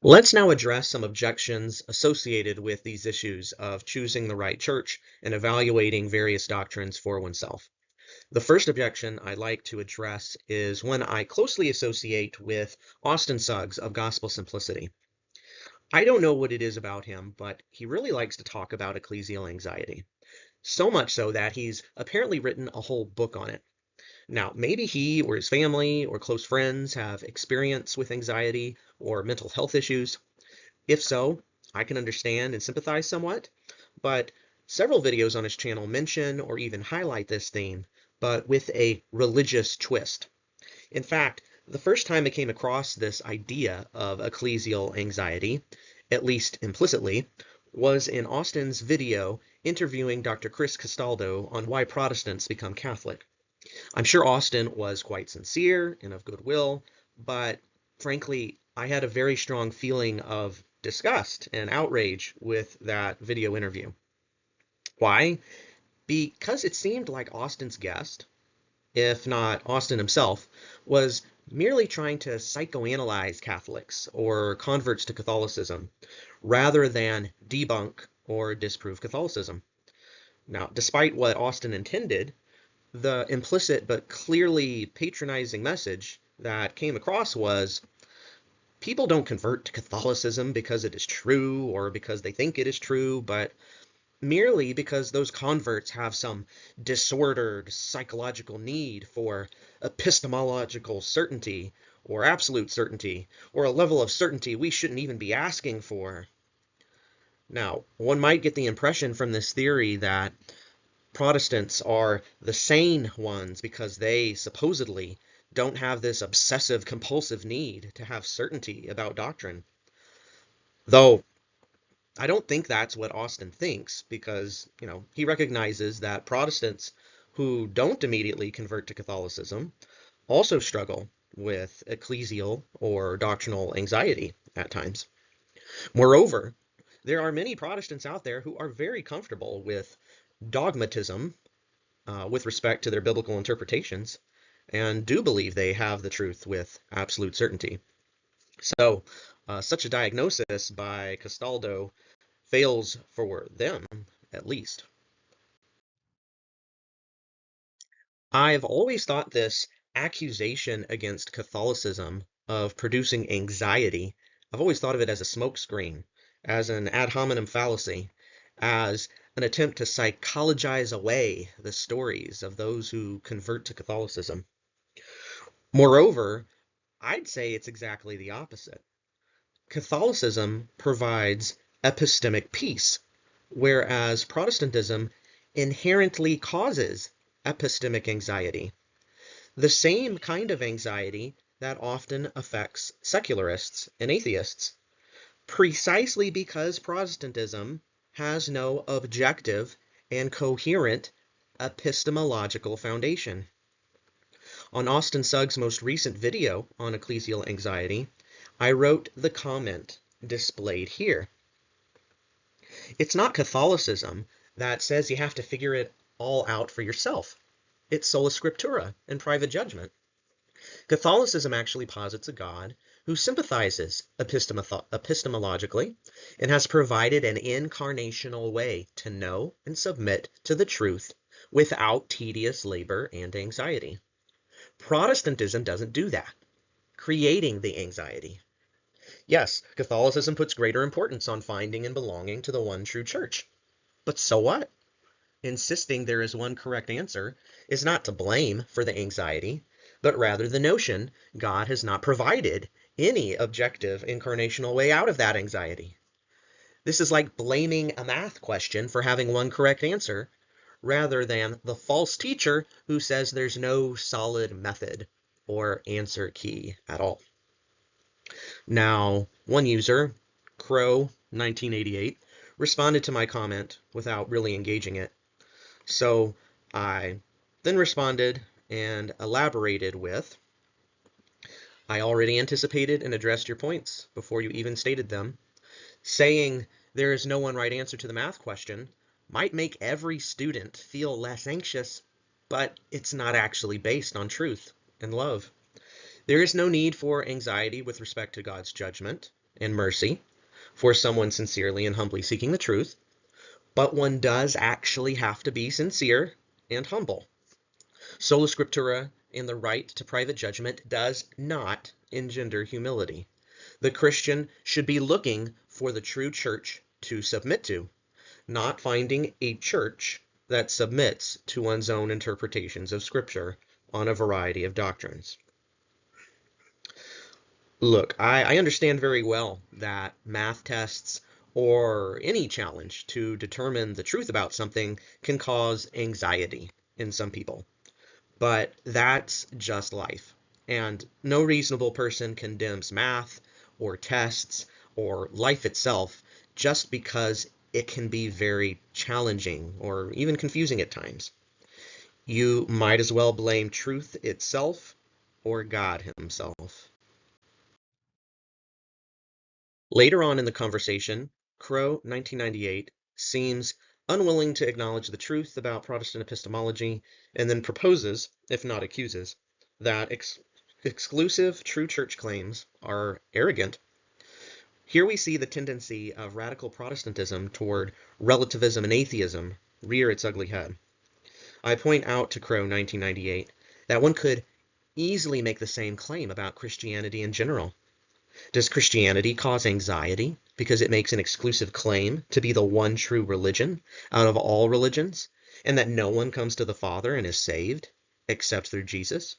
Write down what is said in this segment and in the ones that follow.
Let's now address some objections associated with these issues of choosing the right church and evaluating various doctrines for oneself. The first objection I'd like to address is one I closely associate with Austin Suggs of Gospel Simplicity. I don't know what it is about him, but he really likes to talk about ecclesial anxiety. So much so that he's apparently written a whole book on it. Now, maybe he or his family or close friends have experience with anxiety or mental health issues. If so, I can understand and sympathize somewhat, but several videos on his channel mention or even highlight this theme, but with a religious twist. In fact, the first time I came across this idea of ecclesial anxiety, at least implicitly, was in Austin's video interviewing Dr. Chris Castaldo on why Protestants become Catholic. I'm sure Austin was quite sincere and of goodwill, but frankly, I had a very strong feeling of disgust and outrage with that video interview. Why? Because it seemed like Austin's guest, if not Austin himself, was merely trying to psychoanalyze Catholics or converts to Catholicism, rather than debunk or disprove Catholicism. Now, despite what Austin intended, the implicit but clearly patronizing message that came across was people don't convert to Catholicism because it is true or because they think it is true, but merely because those converts have some disordered psychological need for epistemological certainty or absolute certainty or a level of certainty we shouldn't even be asking for. Now, one might get the impression from this theory that Protestants are the sane ones because they supposedly don't have this obsessive compulsive need to have certainty about doctrine. Though I don't think that's what Austin thinks because, he recognizes that Protestants who don't immediately convert to Catholicism also struggle with ecclesial or doctrinal anxiety at times. Moreover, there are many Protestants out there who are very comfortable with dogmatism with respect to their biblical interpretations and do believe they have the truth with absolute certainty. So, such a diagnosis by Castaldo fails for them, at least. I've always thought this accusation against Catholicism of producing anxiety, I've always thought of it as a smokescreen, as an ad hominem fallacy, as an attempt to psychologize away the stories of those who convert to Catholicism. Moreover, I'd say it's exactly the opposite. Catholicism provides epistemic peace, whereas Protestantism inherently causes epistemic anxiety, the same kind of anxiety that often affects secularists and atheists, precisely because Protestantism has no objective and coherent epistemological foundation. On Austin Suggs' most recent video on ecclesial anxiety, I wrote the comment displayed here. It's not Catholicism that says you have to figure it all out for yourself. It's sola scriptura and private judgment. Catholicism actually posits a God who sympathizes epistemologically and has provided an incarnational way to know and submit to the truth without tedious labor and anxiety. Protestantism doesn't do that, creating the anxiety. Yes, Catholicism puts greater importance on finding and belonging to the one true church. But so what? Insisting there is one correct answer is not to blame for the anxiety, but rather the notion God has not provided any objective incarnational way out of that anxiety. This is like blaming a math question for having one correct answer, rather than the false teacher who says there's no solid method or answer key at all. Now, one user, Crow1988, responded to my comment without really engaging it. So I then responded and elaborated with, I already anticipated and addressed your points before you even stated them. Saying there is no one right answer to the math question might make every student feel less anxious, but it's not actually based on truth and love. There is no need for anxiety with respect to God's judgment and mercy for someone sincerely and humbly seeking the truth, but one does actually have to be sincere and humble. Sola Scriptura and the right to private judgment does not engender humility. The Christian should be looking for the true church to submit to, not finding a church that submits to one's own interpretations of Scripture on a variety of doctrines. Look, I understand very well that math tests or any challenge to determine the truth about something can cause anxiety in some people. But that's just life. And no reasonable person condemns math or tests or life itself just because it can be very challenging or even confusing at times. You might as well blame truth itself or God himself. Later on in the conversation, Crow, 1998, seems unwilling to acknowledge the truth about Protestant epistemology and then proposes, if not accuses, that exclusive true church claims are arrogant. Here we see the tendency of radical Protestantism toward relativism and atheism rear its ugly head. I point out to Crow, 1998, that one could easily make the same claim about Christianity in general. Does Christianity cause anxiety because it makes an exclusive claim to be the one true religion out of all religions, and that no one comes to the Father and is saved except through Jesus?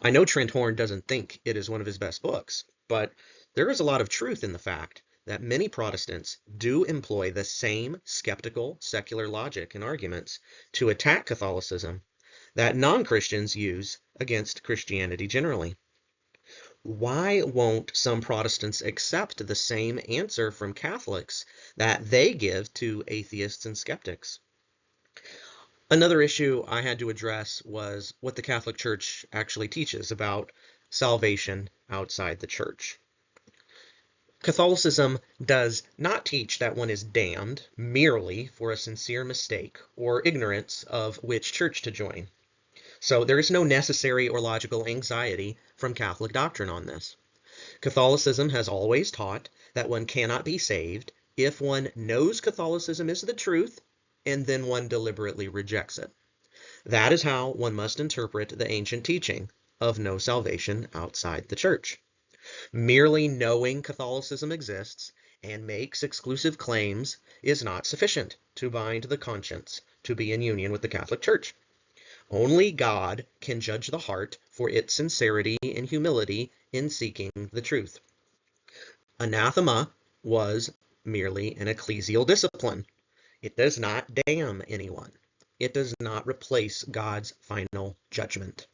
I know Trent Horn doesn't think it is one of his best books, but there is a lot of truth in the fact that many Protestants do employ the same skeptical secular logic and arguments to attack Catholicism that non-Christians use against Christianity generally. Why won't some Protestants accept the same answer from Catholics that they give to atheists and skeptics? Another issue I had to address was what the Catholic Church actually teaches about salvation outside the church. Catholicism does not teach that one is damned merely for a sincere mistake or ignorance of which church to join. So there is no necessary or logical anxiety from Catholic doctrine on this. Catholicism has always taught that one cannot be saved if one knows Catholicism is the truth and then one deliberately rejects it. That is how one must interpret the ancient teaching of no salvation outside the church. Merely knowing Catholicism exists and makes exclusive claims is not sufficient to bind the conscience to be in union with the Catholic Church. Only God can judge the heart for its sincerity and humility in seeking the truth. Anathema was merely an ecclesial discipline. It does not damn anyone. It does not replace God's final judgment.